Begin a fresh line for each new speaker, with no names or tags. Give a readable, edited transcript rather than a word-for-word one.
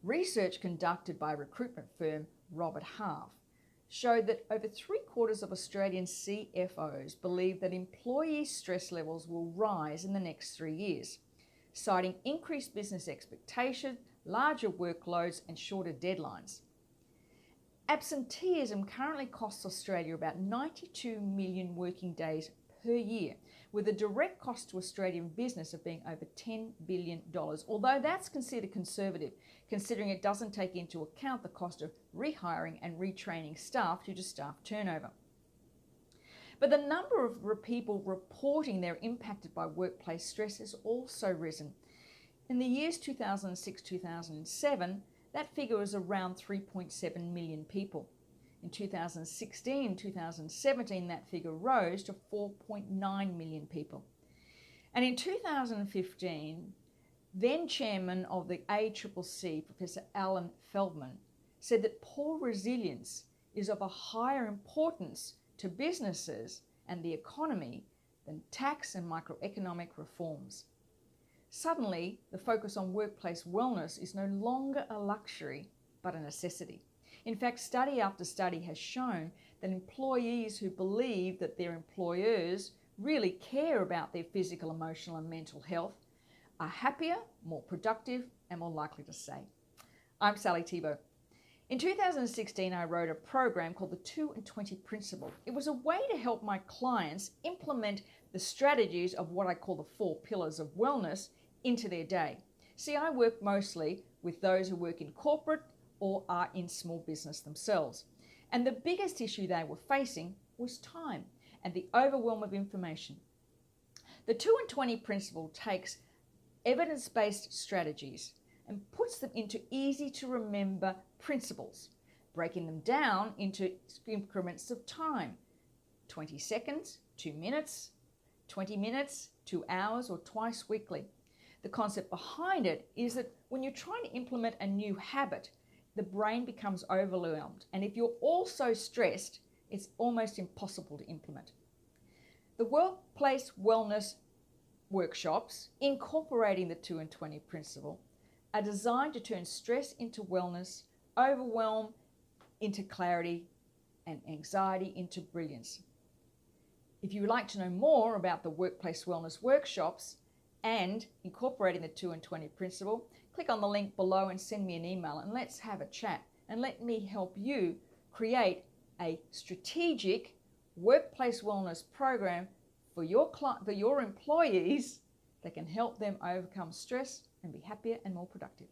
Research conducted by recruitment firm Robert Half showed that over 3/4 of Australian CFOs believe that employee stress levels will rise in the next 3 years, citing increased business expectations, larger workloads and shorter deadlines. Absenteeism currently costs Australia about 92 million working days per year, with a direct cost to Australian business of being over $10 billion, although that's considered conservative, considering it doesn't take into account the cost of rehiring and retraining staff due to staff turnover. But the number of people reporting they're impacted by workplace stress has also risen. In the years 2006-2007, that figure was around 3.7 million people. In 2016-2017, that figure rose to 4.9 million people. And in 2015, then chairman of the ACCC, Professor Alan Feldman, said that poor resilience is of a higher importance to businesses and the economy than tax and microeconomic reforms. Suddenly, the focus on workplace wellness is no longer a luxury, but a necessity. In fact, study after study has shown that employees who believe that their employers really care about their physical, emotional, and mental health are happier, more productive, and more likely to stay. I'm Sally Thibault. In 2016, I wrote a program called the 2 and 20 Principle. It was a way to help my clients implement the strategies of what I call the 4 pillars of wellness into their day. See, I work mostly with those who work in corporate or are in small business themselves. And the biggest issue they were facing was time and the overwhelm of information. The 2 and 20 Principle takes evidence-based strategies and puts them into easy to remember principles, breaking them down into increments of time: 20 seconds, 2 minutes, 20 minutes, 2 hours, or twice weekly. The concept behind it is that when you're trying to implement a new habit, the brain becomes overwhelmed. And if you're also stressed, it's almost impossible to implement. The workplace wellness workshops, incorporating the 2 and 20 Principle, are designed to turn stress into wellness, overwhelm into clarity, and anxiety into brilliance. If you would like to know more about the workplace wellness workshops and incorporating the 2 and 20 Principle, click on the link below and send me an email and let's have a chat and let me help you create a strategic workplace wellness program for your employees that can help them overcome stress and be happier and more productive.